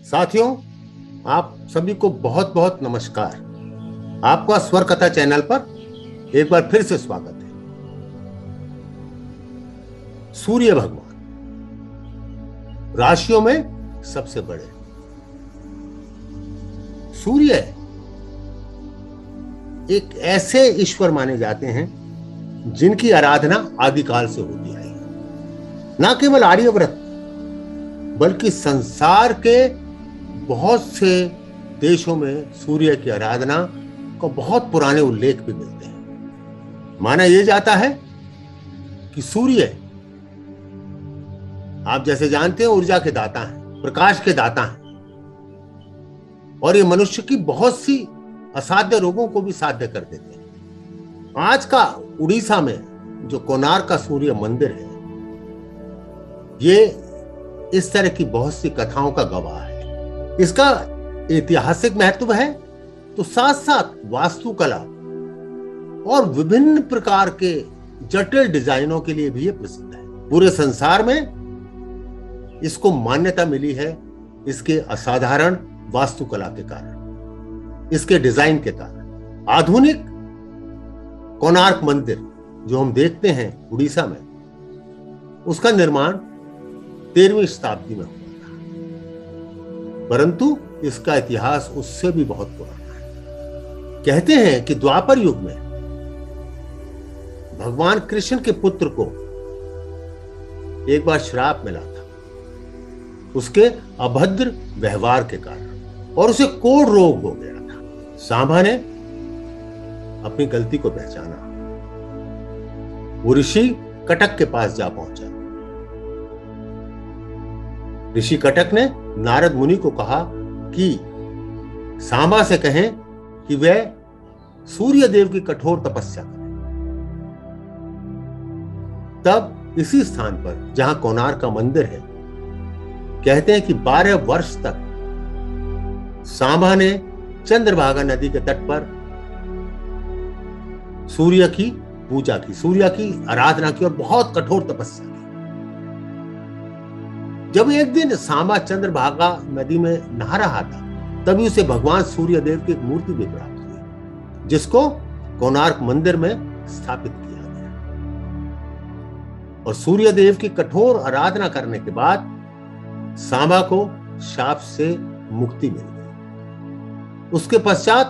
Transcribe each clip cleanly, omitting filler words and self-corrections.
साथियों, आप सभी को बहुत बहुत नमस्कार। आपका स्वर कथा चैनल पर एक बार फिर से स्वागत है। सूर्य भगवान राशियों में सबसे बड़े सूर्य एक ऐसे ईश्वर माने जाते हैं जिनकी आराधना आदिकाल से होती आई है। न केवल आर्यव्रत बल्कि संसार के बहुत से देशों में सूर्य की आराधना को बहुत पुराने उल्लेख भी मिलते हैं। माना यह जाता है कि सूर्य, आप जैसे जानते हैं, ऊर्जा के दाता हैं, प्रकाश के दाता हैं, और ये मनुष्य की बहुत सी असाध्य रोगों को भी साध्य कर देते हैं। आज का उड़ीसा में जो कोणार्क का सूर्य मंदिर है, ये इस तरह की बहुत सी कथाओं का गवाह है। इसका ऐतिहासिक महत्व है तो साथ साथ वास्तुकला और विभिन्न प्रकार के जटिल डिजाइनों के लिए भी ये प्रसिद्ध है। पूरे संसार में इसको मान्यता मिली है इसके असाधारण वास्तुकला के कारण, इसके डिजाइन के कारण। आधुनिक कोणार्क मंदिर जो हम देखते हैं उड़ीसा में, उसका निर्माण 13वीं शताब्दी में हुआ था, परंतु इसका इतिहास उससे भी बहुत पुराना है। कहते हैं कि द्वापर युग में भगवान कृष्ण के पुत्र को एक बार श्राप मिला था उसके अभद्र व्यवहार के कारण, और उसे कोढ़ रोग हो गया था। सांबा ने अपनी गलती को पहचाना, वो ऋषि कटक के पास जा पहुंचा। ऋषि कटक ने नारद मुनि को कहा कि सांबा से कहें कि वह सूर्य देव की कठोर तपस्या करें। तब इसी स्थान पर जहां कोणार्क का मंदिर है, कहते हैं कि 12 वर्ष तक सांबा ने चंद्रभागा नदी के तट पर सूर्य की पूजा की, सूर्य की आराधना की और बहुत कठोर तपस्या की। जब एक दिन सांबा चंद्रभागा नदी में नहा रहा था, तभी उसे भगवान सूर्य देव की एक मूर्ति भी प्राप्त हुई, जिसको कोणार्क मंदिर में स्थापित किया गया। और सूर्य देव की कठोर आराधना करने के बाद सांबा को शाप से मुक्ति मिल गई। उसके पश्चात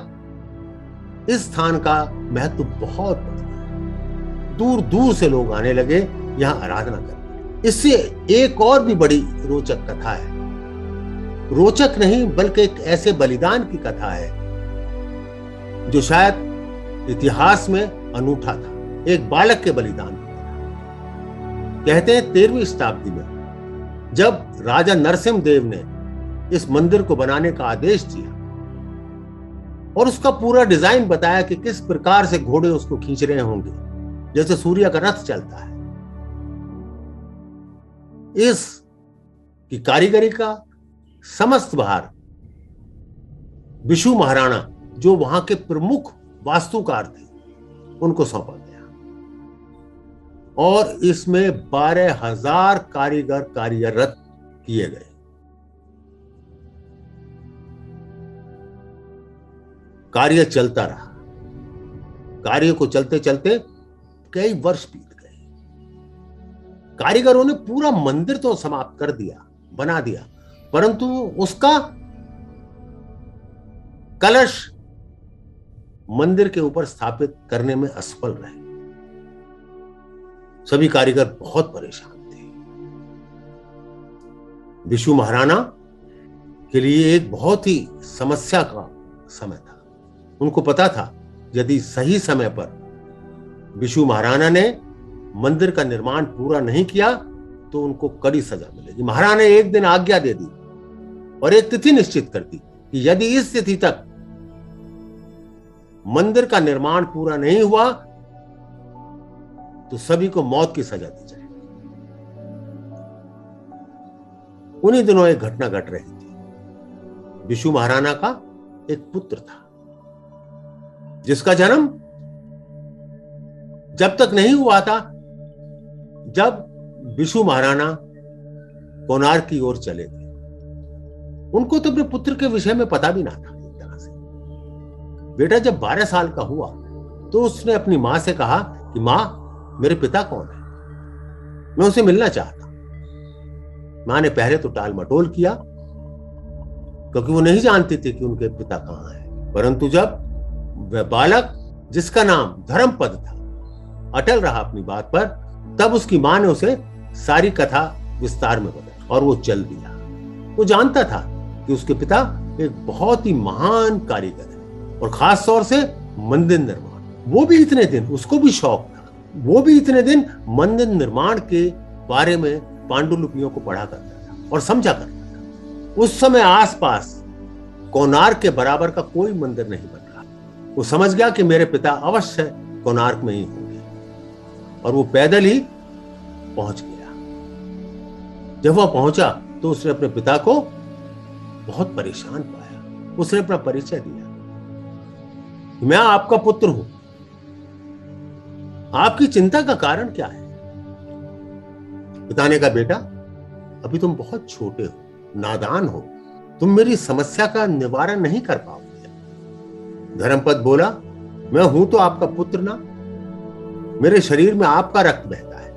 इस स्थान का महत्व बहुत बढ़ गया, दूर दूर से लोग आने लगे यहां आराधना करने। इससे एक और भी बड़ी रोचक कथा है, रोचक नहीं बल्कि एक ऐसे बलिदान की कथा है जो शायद इतिहास में अनूठा था। एक बालक के बलिदान की कथा। कहते हैं 13वीं शताब्दी में जब राजा नरसिंह देव ने इस मंदिर को बनाने का आदेश दिया और उसका पूरा डिजाइन बताया कि किस प्रकार से घोड़े उसको खींच रहे होंगे, जैसे सूर्य का रथ चलता है, इस की कारीगरी का समस्त भार विशु महाराणा, जो वहां के प्रमुख वास्तुकार थे, उनको सौंपा गया। और इसमें 12,000 कारीगर कार्यरत किए गए। कार्य चलता रहा। कार्य को चलते चलते कई वर्ष बीत गए। कारीगरों ने पूरा मंदिर तो समाप्त कर दिया, बना दिया, परंतु उसका कलश मंदिर के ऊपर स्थापित करने में असफल रहे। सभी कारीगर बहुत परेशान थे। विशु महाराणा के लिए एक बहुत ही समस्या का समय था। उनको पता था यदि सही समय पर विशु महाराणा ने मंदिर का निर्माण पूरा नहीं किया तो उनको कड़ी सजा मिलेगी। महाराणा ने एक दिन आज्ञा दे दी और एक तिथि निश्चित कर दी कि यदि इस तिथि तक मंदिर का निर्माण पूरा नहीं हुआ तो सभी को मौत की सजा दी जाएगी। उन्हीं दिनों एक घटना घट रही थी। विशु महाराणा का एक पुत्र था जिसका जन्म जब तक नहीं हुआ था जब विशु महाराणा कोणार्क की ओर चले थे। उनको तो अपने पुत्र के विषय में पता भी ना था एक तरह से। बेटा जब 12 साल का हुआ तो उसने अपनी मां से कहा कि मां, मेरे पिता कौन है, मैं उनसे मिलना चाहता हूं। मां ने पहले तो टाल मटोल किया, क्योंकि वो नहीं जानती थी कि उनके पिता कहां हैं। परंतु जब वह बालक, जिसका नाम धर्मपद था, अटल रहा अपनी बात पर, तब उसकी मां ने उसे सारी कथा विस्तार में बताई और वो चल दिया। वो जानता था कि उसके पिता एक बहुत ही महान कारीगर है, और खास तौर से मंदिर निर्माण। वो भी इतने दिन, उसको भी शौक था, वो भी इतने दिन मंदिर निर्माण के बारे में पांडुलिपियों को पढ़ा करता था और समझा करता था। उस समय आसपास कोणार्क के बराबर का कोई मंदिर नहीं बन रहा। वो समझ गया कि मेरे पिता अवश्य कोणार्क में ही होंगे, और वो पैदल ही पहुंच गया। जब वह पहुंचा तो उसने अपने पिता को बहुत परेशान पाया। उसने अपना परिचय दिया, मैं आपका पुत्र हूं, आपकी चिंता का कारण क्या है? पिता ने कहा, बेटा अभी तुम बहुत छोटे हो, नादान हो, तुम मेरी समस्या का निवारण नहीं कर पाओगे। धर्मपद बोला, मैं हूं तो आपका पुत्र ना, मेरे शरीर में आपका रक्त बहता है,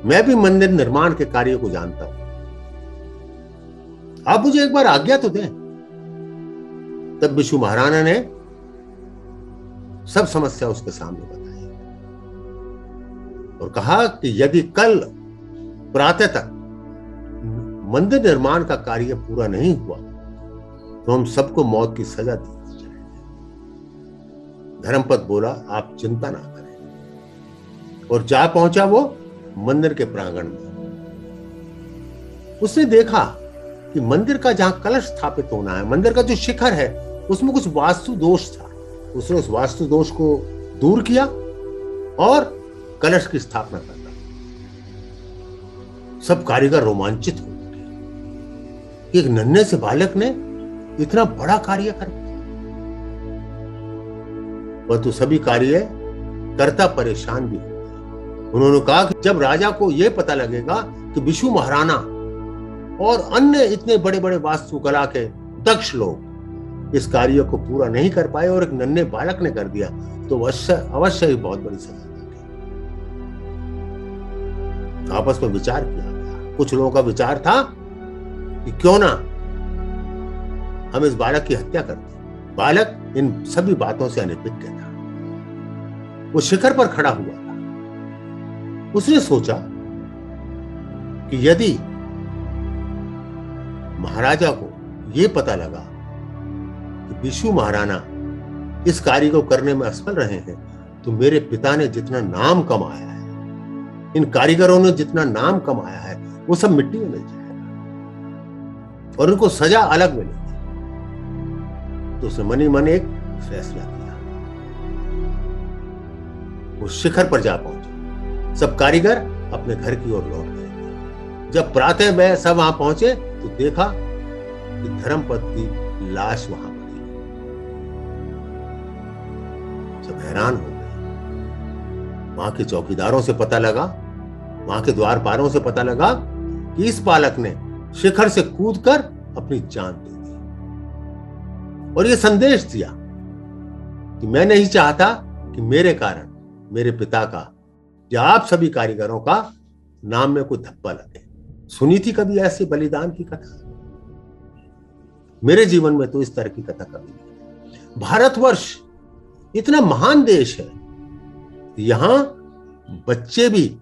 मैं भी मंदिर निर्माण के कार्य को जानता हूं, आप मुझे एक बार आज्ञा तो दें। तब बिशु महाराणा ने सब समस्या उसके सामने बताई और कहा कि यदि कल प्रातः तक मंदिर निर्माण का कार्य पूरा नहीं हुआ तो हम सबको मौत की सजा दी जाएगी। धर्मपद बोला, आप चिंता ना करें, और जा पहुंचा वो मंदिर के प्रांगण में। उसने देखा कि मंदिर का जहां कलश स्थापित होना है, मंदिर का जो शिखर है, उसमें कुछ वास्तु दोष था। उसने उस वास्तु दोष को दूर किया और कलश की स्थापना कर दी। सब कारीगर रोमांचित हो उठे कि एक नन्हे से बालक ने इतना बड़ा कार्य कर दिया। परंतु सभी कार्य करता परेशान भी हो गए। उन्होंने कहा कि जब राजा को यह पता लगेगा कि बिशु महाराणा और अन्य इतने बड़े बड़े वास्तुकला के दक्ष लोग इस कार्य को पूरा नहीं कर पाए और एक नन्हे बालक ने कर दिया, तो अवश्य ही बहुत बड़ी सजा देगी। आपस में विचार किया गया। कुछ लोगों का विचार था कि क्यों ना हम इस बालक की हत्या कर दें। बालक इन सभी बातों से अनभिज्ञ था। वो शिखर पर खड़ा हुआ था। उसने सोचा कि यदि महाराजा को यह पता लगा कि बिशु महाराणा इस कार्य को करने में असफल रहे हैं, तो मेरे पिता ने जितना नाम कमाया है, इन कारीगरों ने जितना नाम कमाया है, वो सब मिट्टी में मिल जाएगा और उनको सजा अलग मिलेगी। तो उसने मनी मन एक फैसला किया। वो शिखर पर जा पहुंचे। सब कारीगर अपने घर की ओर लौट गए। जब प्रातः में सब वहां पहुंचे तो देखा कि धर्मपद की लाश वहां पड़ी। सब हैरान हो गए। वहां के चौकीदारों से पता लगा, वहां के द्वारपालों से पता लगा कि इस बालक ने शिखर से कूदकर अपनी जान दे दी और यह संदेश दिया कि मैं नहीं चाहता कि मेरे कारण मेरे पिता का या आप सभी कारीगरों का नाम में कोई धब्बा लगे। सुनी थी कभी ऐसे बलिदान की कथा? मेरे जीवन में तो इस तरह की कथा कभी नहीं। भारतवर्ष इतना महान देश है, यहां बच्चे भी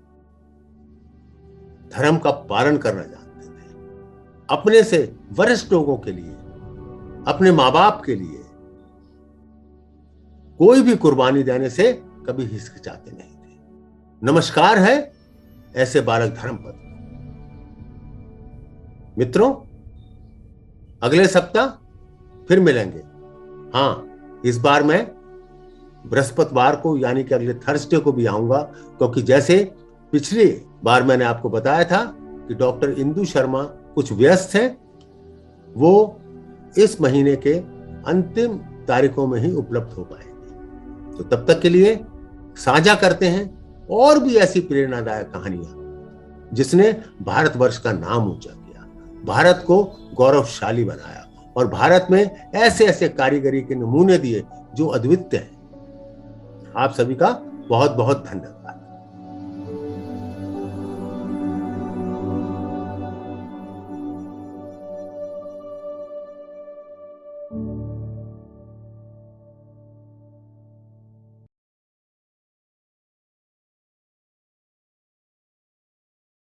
धर्म का पालन करना जानते थे। अपने से वरिष्ठ लोगों के लिए, अपने मां बाप के लिए कोई भी कुर्बानी देने से कभी हिचकिचाते नहीं थे। नमस्कार है ऐसे बालक धर्मपद। मित्रों, अगले सप्ताह फिर मिलेंगे। हाँ, इस बार मैं बृहस्पतिवार को यानी कि अगले थर्सडे को भी आऊंगा, क्योंकि जैसे पिछली बार मैंने आपको बताया था कि डॉक्टर इंदु शर्मा कुछ व्यस्त हैं, वो इस महीने के अंतिम तारीखों में ही उपलब्ध हो पाएंगे। तो तब तक के लिए साझा करते हैं और भी ऐसी प्रेरणादायक कहानियां जिसने भारतवर्ष का नाम ऊंचा किया। भारत को गौरवशाली बनाया और भारत में ऐसे ऐसे कारीगरी के नमूने दिए जो अद्वितीय हैं। आप सभी का बहुत बहुत धन्यवाद।